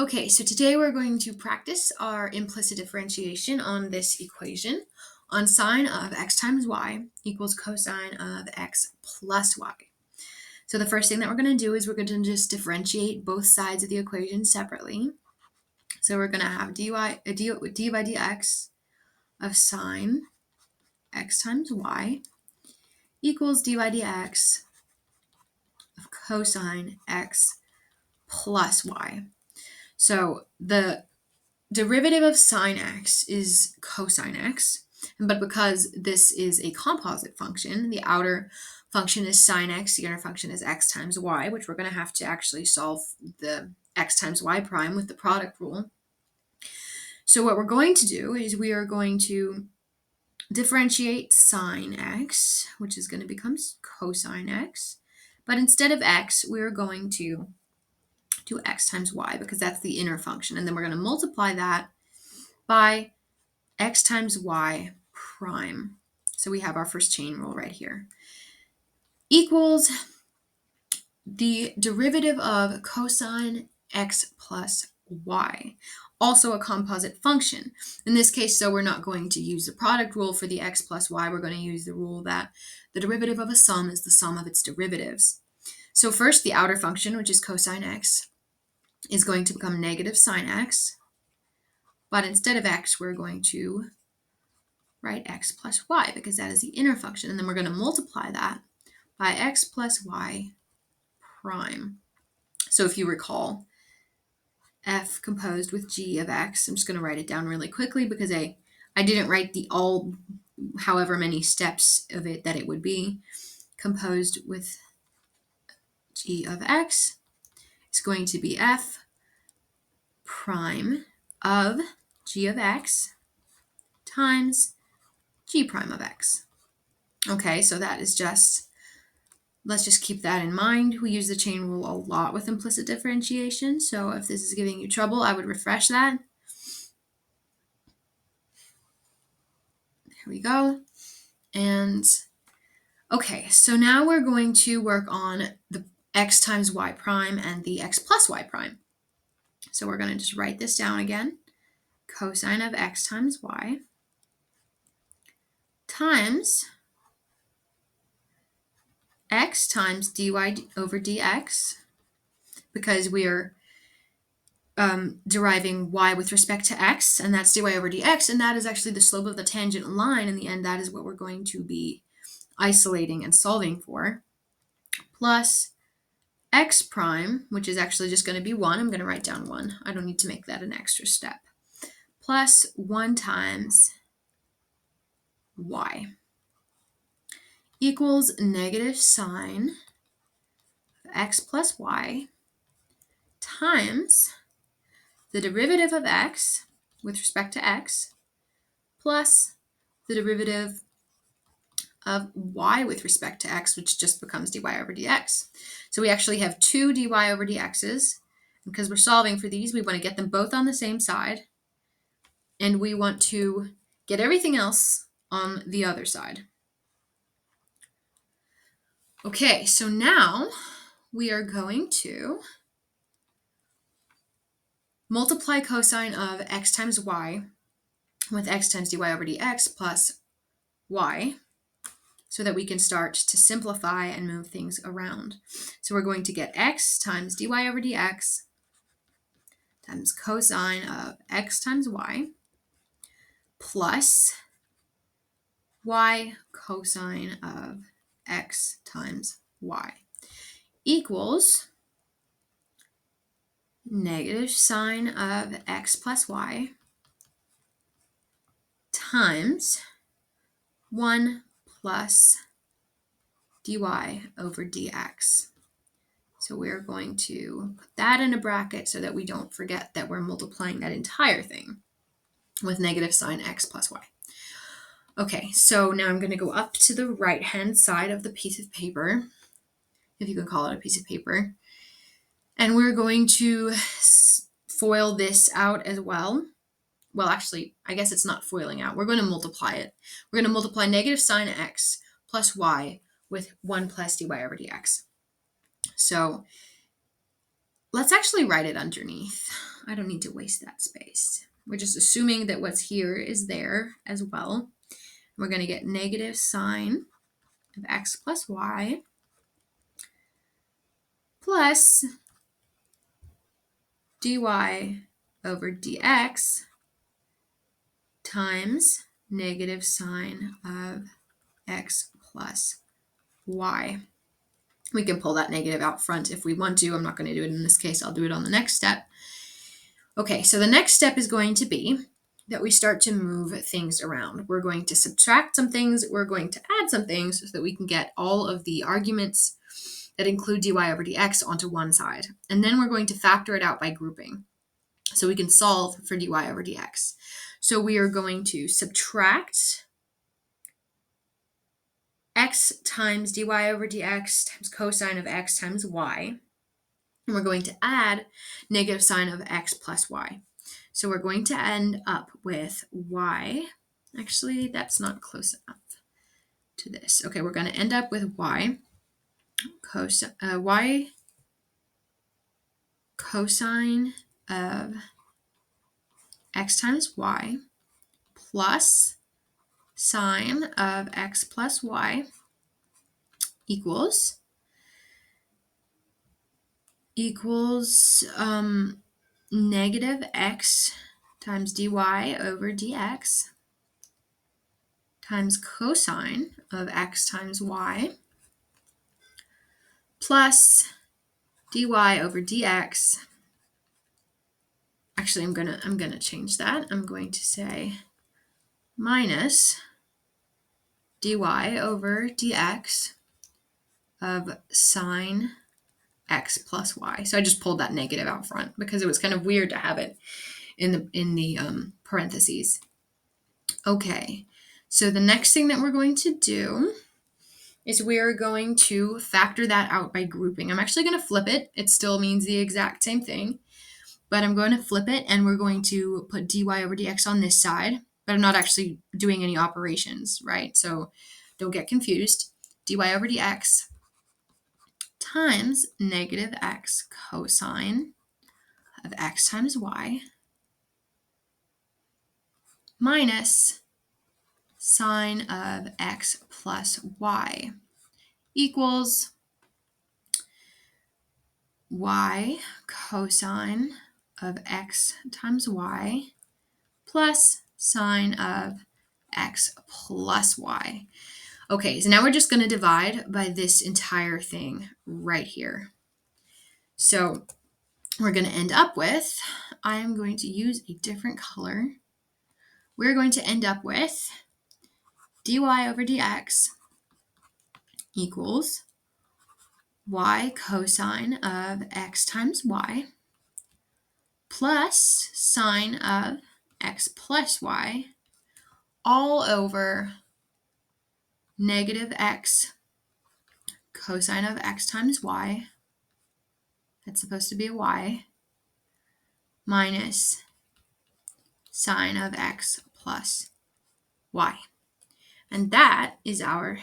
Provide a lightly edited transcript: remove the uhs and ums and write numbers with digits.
Okay, so today we're going to practice our implicit differentiation on this equation on sine of x times y equals cosine of x plus y. So the first thing that we're going to do is we're going to just differentiate both sides of the equation separately. So we're going to have d by dx of sine x times y equals dy dx of cosine x plus y. So the derivative of sine x is cosine x, but because this is a composite function, the outer function is sine x, the inner function is x times y, which we're going to have to actually solve the x times y prime with the product rule. So what we're going to do is we are going to differentiate sine x, which is going to become cosine x, but instead of x, we're going to do x times y because that's the inner function, and then we're going to multiply that by x times y prime. So we have our first chain rule right here. Equals the derivative of cosine x plus y, also a composite function. In this case, so we're not going to use the product rule for the x plus y. We're going to use the rule that the derivative of a sum is the sum of its derivatives. So first, the outer function, which is cosine x, is going to become negative sine x. But instead of x, we're going to write x plus y because that is the inner function. And then we're going to multiply that by x plus y prime. So if you recall, f composed with g of x, I'm just going to write it down really quickly because I didn't write the all however many steps of it that it would be. Composed with g of x is going to be f prime of g of x times g prime of x. Okay, so that is just, let's just keep that in mind. We use the chain rule a lot with implicit differentiation, so if this is giving you trouble, I would refresh that. There we go. And okay, so now we're going to work on the x times y prime and the x plus y prime. So we're going to just write this down again. Cosine of x times y times x times dy over dx, because we are deriving y with respect to x, and that's dy over dx, and that is actually the slope of the tangent line. In the end, that is what we're going to be isolating and solving for, plus x prime, which is actually just going to be 1. I'm going to write down 1. I don't need to make that an extra step. Plus 1 times y equals negative sine of x plus y times the derivative of x with respect to x plus the derivative of y with respect to x, which just becomes dy over dx. So we actually have 2 dy over dx's. Because we're solving for these, we want to get them both on the same side, and we want to get everything else on the other side. Okay, so now we are going to multiply cosine of x times y with x times dy over dx plus y, so that we can start to simplify and move things around. So we're going to get x times dy over dx times cosine of x times y plus y cosine of x times y equals negative sine of x plus y times 1 plus dy over dx. So we're going to put that in a bracket so that we don't forget that we're multiplying that entire thing with negative sine x plus y. Okay, so now I'm going to go up to the right-hand side of the piece of paper, if you can call it a piece of paper, and we're going to FOIL this out as well. Well, actually, I guess it's not foiling out. We're going to multiply it. We're going to multiply negative sine x plus y with 1 plus dy over dx. So let's actually write it underneath. I don't need to waste that space. We're just assuming that what's here is there as well. We're going to get negative sine of x plus y plus dy over dx times negative sine of x plus y. We can pull that negative out front if we want to. I'm not going to do it in this case. I'll do it on the next step. Okay, so the next step is going to be that we start to move things around. We're going to subtract some things. We're going to add some things so that we can get all of the arguments that include dy over dx onto one side. And then we're going to factor it out by grouping. So we can solve for dy over dx. So we are going to subtract x times dy over dx times cosine of x times y. And we're going to add negative sine of x plus y. So we're going to end up with y. Actually, that's not close enough to this. Okay, we're going to end up with y cosine of x times y plus sine of x plus y equals negative x times dy over dx times cosine of x times y plus dy over dx. Actually, I'm gonna change that. I'm going to say minus dy over dx of sine x plus y. So I just pulled that negative out front because it was kind of weird to have it in the parentheses. Okay, so the next thing that we're going to do is we're going to factor that out by grouping. I'm actually going to flip it. It still means the exact same thing, but I'm going to flip it and we're going to put dy over dx on this side, but I'm not actually doing any operations, right? So don't get confused. Dy over dx times negative x cosine of x times y minus sine of x plus y equals y cosine of x times y plus sine of x plus y. Okay, so now we're just going to divide by this entire thing right here. So we're going to end up with, I'm going to use a different color. We're going to end up with dy over dx equals y cosine of x times y plus sine of x plus y all over negative x cosine of x times y, that's supposed to be a y, minus sine of x plus y. And that is our